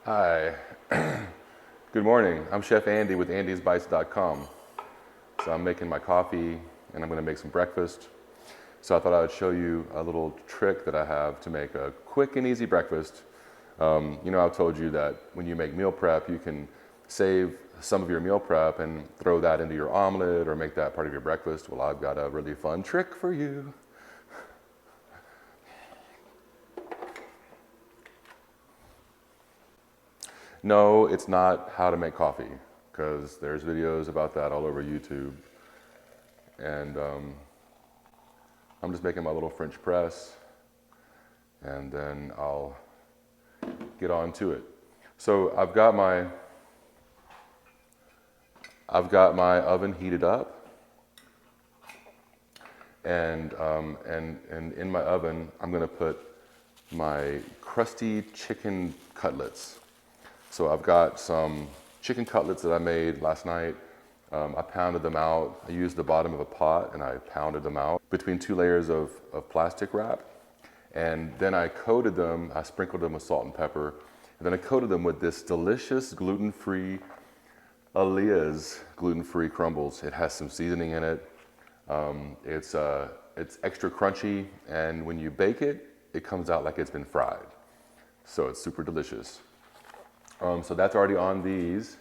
Hi, good morning. I'm Chef Andy with andysbites.com. So I'm making my coffee and I'm gonna make some breakfast. So I thought I would show you a little trick that I have to make a quick and easy breakfast. I've told you that when you make meal prep, you can save some of your meal prep and throw that into your omelet or make that part of your breakfast. Well, I've got a really fun trick for you. No, it's not how to make coffee, because there's videos about that all over YouTube. And I'm just making my little French press, and then I'll get on to it. So I've got my oven heated up, and in my oven I'm going to put my crusty chicken cutlets. So I've got some chicken cutlets that I made last night. I pounded them out. I used the bottom of a pot and I pounded them out between 2 layers of plastic wrap. And then I coated them, I sprinkled them with salt and pepper. And then I coated them with this delicious gluten-free Aaliyah's gluten-free crumbles. It has some seasoning in it. It's extra crunchy, and when you bake it, it comes out like it's been fried. So it's super delicious. So that's already on these.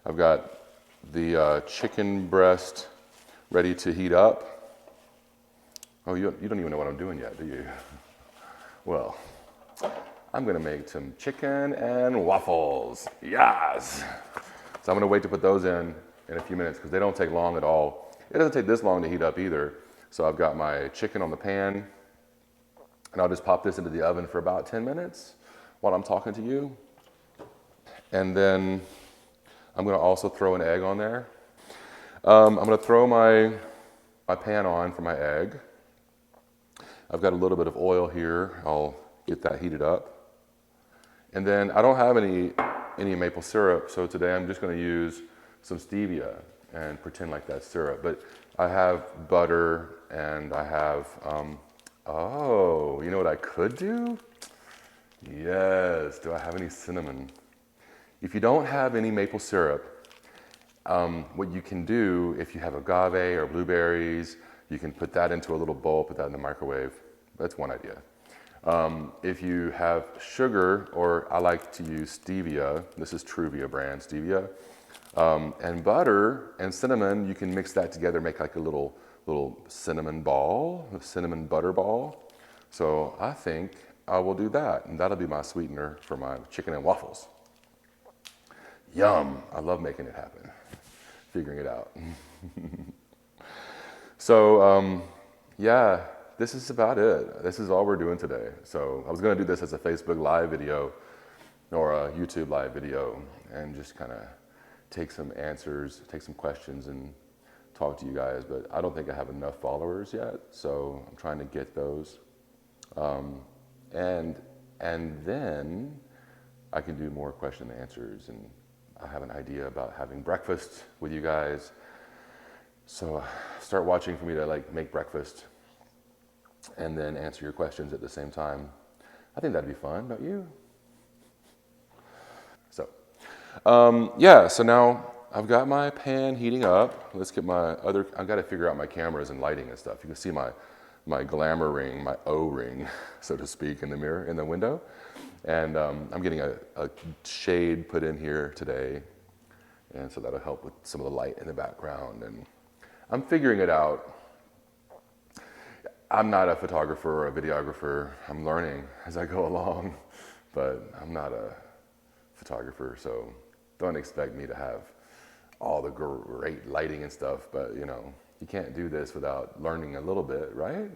I've got the chicken breast ready to heat up. Oh, you don't even know what I'm doing yet, do you? Well, I'm gonna make some chicken and waffles. Yes! So I'm gonna wait to put those in a few minutes because they don't take long at all. It doesn't take this long to heat up either. So I've got my chicken on the pan, and I'll just pop this into the oven for about 10 minutes while I'm talking to you. And then I'm gonna also throw an egg on there. I'm gonna throw my pan on for my egg. I've got a little bit of oil here. I'll get that heated up. And then I don't have any maple syrup, so today I'm just gonna use some stevia and pretend like that's syrup. But I have butter and I have, oh, you know what I could do? Yes, do I have any cinnamon? If you don't have any maple syrup, what you can do, if you have agave or blueberries, you can put that into a little bowl, put that in the microwave. That's one idea. If you have sugar, or I like to use stevia, this is Truvia brand stevia, and butter and cinnamon, you can mix that together, make like a little cinnamon ball, a cinnamon butter ball. So I think I will do that, and that'll be my sweetener for my chicken and waffles. Yum, I love making it happen, figuring it out. So yeah, this is about it. This is all we're doing today. So I was gonna do this as a Facebook live video or a YouTube live video and just kind of take some answers, take some questions and talk to you guys, but I don't think I have enough followers yet, so I'm trying to get those. And then I can do more question and answers, and I have an idea about having breakfast with you guys. So start watching for me to like make breakfast and then answer your questions at the same time. I think that'd be fun, don't you? So, yeah, so now I've got my pan heating up. Let's get I've got to figure out my cameras and lighting and stuff. You can see my glamour ring, my O-ring, so to speak, in the mirror, in the window. And I'm getting a shade put in here today. And so that'll help with some of the light in the background. And I'm figuring it out. I'm not a photographer or a videographer. I'm learning as I go along, but I'm not a photographer, so don't expect me to have all the great lighting and stuff, but you can't do this without learning a little bit, right?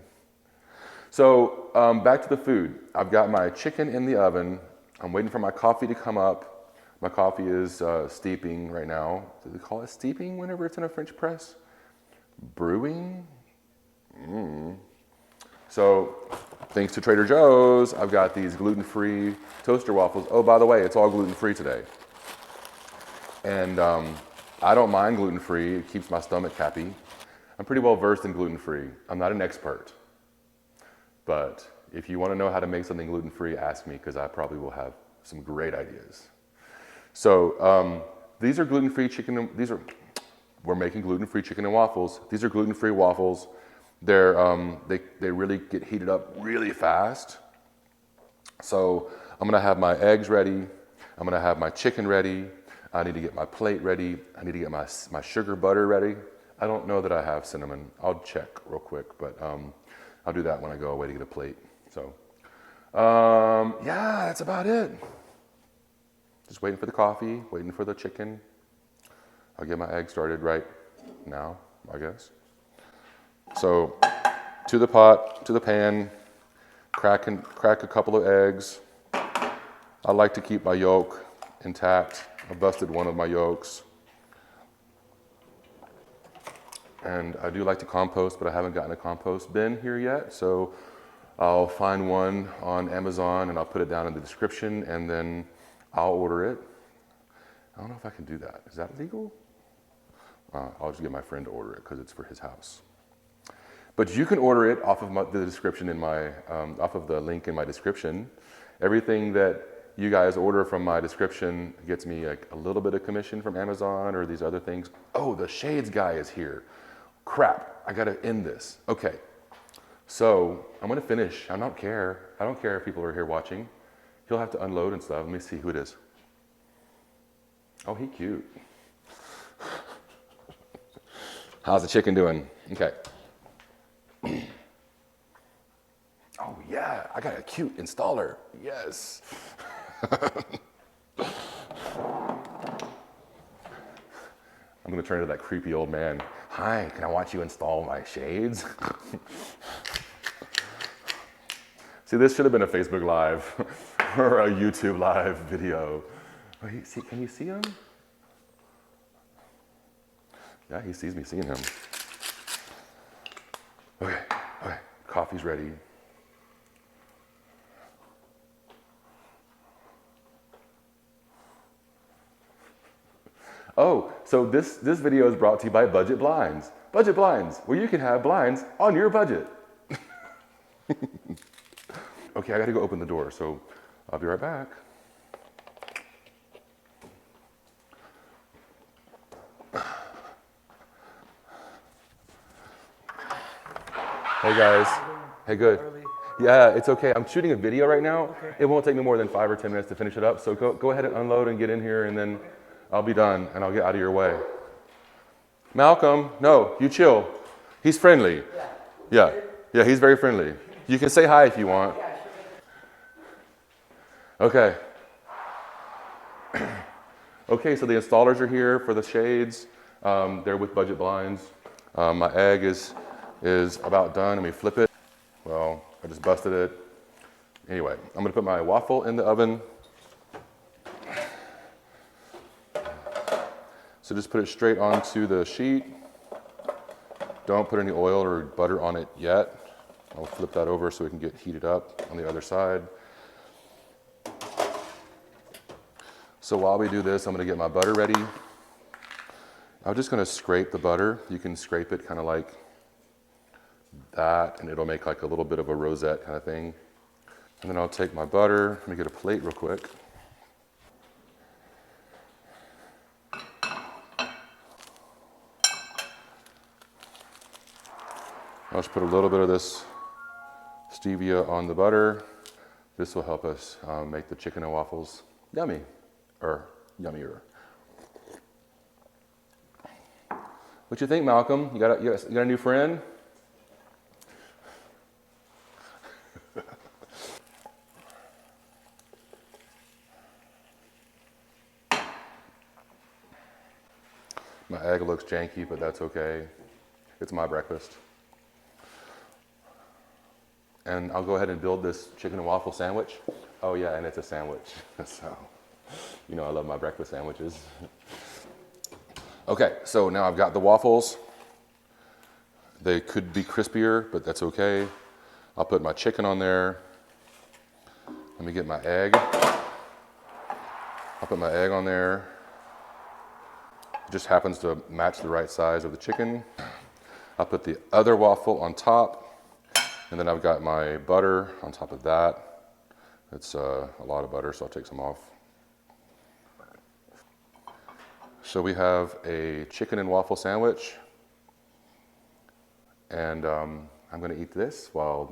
So back to the food. I've got my chicken in the oven. I'm waiting for my coffee to come up. My coffee is steeping right now. Do they call it steeping whenever it's in a French press? Brewing? So thanks to Trader Joe's, I've got these gluten-free toaster waffles. Oh, by the way, it's all gluten-free today. And I don't mind gluten-free. It keeps my stomach happy. I'm pretty well versed in gluten-free. I'm not an expert. But if you want to know how to make something gluten-free, ask me, because I probably will have some great ideas. So these are gluten-free chicken. We're making gluten-free chicken and waffles. These are gluten-free waffles. They really get heated up really fast. So I'm gonna have my eggs ready. I'm gonna have my chicken ready. I need to get my plate ready. I need to get my sugar butter ready. I don't know that I have cinnamon. I'll check real quick, but I'll do that when I go away to get a plate. So yeah, that's about it. Just waiting for the coffee, waiting for the chicken. I'll get my egg started right now, I guess. So to the pot, to the pan, crack a couple of eggs. I like to keep my yolk intact. I busted one of my yolks. And I do like to compost, but I haven't gotten a compost bin here yet. So I'll find one on Amazon and I'll put it down in the description and then I'll order it. I don't know if I can do that. Is that legal? I'll just get my friend to order it because it's for his house. But you can order it off of the description in my, off of the link in my description. Everything that you guys order from my description gets me a little bit of commission from Amazon or these other things. Oh, the shades guy is here. Crap, I gotta end this. Okay, so I'm gonna finish. I don't care if people are here watching. He'll have to unload and stuff. Let me see who it is. Oh, he cute. How's the chicken doing? Okay. Oh yeah, I got a cute installer. Yes. I'm gonna turn into that creepy old man. Hi, can I watch you install my shades? See, this should have been a Facebook Live or a YouTube Live video. Oh, can you see him? Yeah, he sees me seeing him. Okay, coffee's ready. Oh, so this video is brought to you by Budget Blinds. Budget Blinds, where you can have blinds on your budget. Okay, I gotta go open the door, so I'll be right back. Hey guys. Hey, good. Yeah, it's okay. I'm shooting a video right now. Okay. It won't take me more than 5 or 10 minutes to finish it up, so go ahead and unload and get in here, and then I'll be done, and I'll get out of your way. Malcolm, no, you chill. He's friendly. Yeah, he's very friendly. You can say hi if you want. Okay. Okay, so the installers are here for the shades. They're with Budget Blinds. My egg is about done. Let me flip it. Well, I just busted it. Anyway, I'm gonna put my waffle in the oven. So just put it straight onto the sheet. Don't put any oil or butter on it yet. I'll flip that over so it can get heated up on the other side. So while we do this, I'm gonna get my butter ready. I'm just gonna scrape the butter. You can scrape it kind of like that, and it'll make like a little bit of a rosette kind of thing. And then I'll take my butter. Let me get a plate real quick. I'll just put a little bit of this stevia on the butter. This will help us make the chicken and waffles yummy, or yummier. What you think, Malcolm? You got a new friend? My egg looks janky, but that's okay. It's my breakfast. And I'll go ahead and build this chicken and waffle sandwich. Oh yeah, and it's a sandwich. So, you know I love my breakfast sandwiches. Okay, so now I've got the waffles. They could be crispier, but that's okay. I'll put my chicken on there. Let me get my egg. I'll put my egg on there. It just happens to match the right size of the chicken. I'll put the other waffle on top. And then I've got my butter on top of that. It's a lot of butter, so I'll take some off. So we have a chicken and waffle sandwich, and I'm gonna eat this while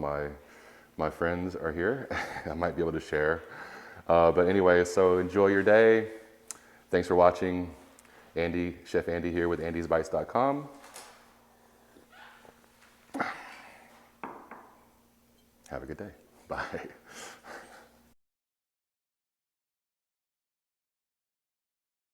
my friends are here. I might be able to share. But anyway, so enjoy your day. Thanks for watching. Andy, Chef Andy here with andysbites.com. Have a good day. Bye.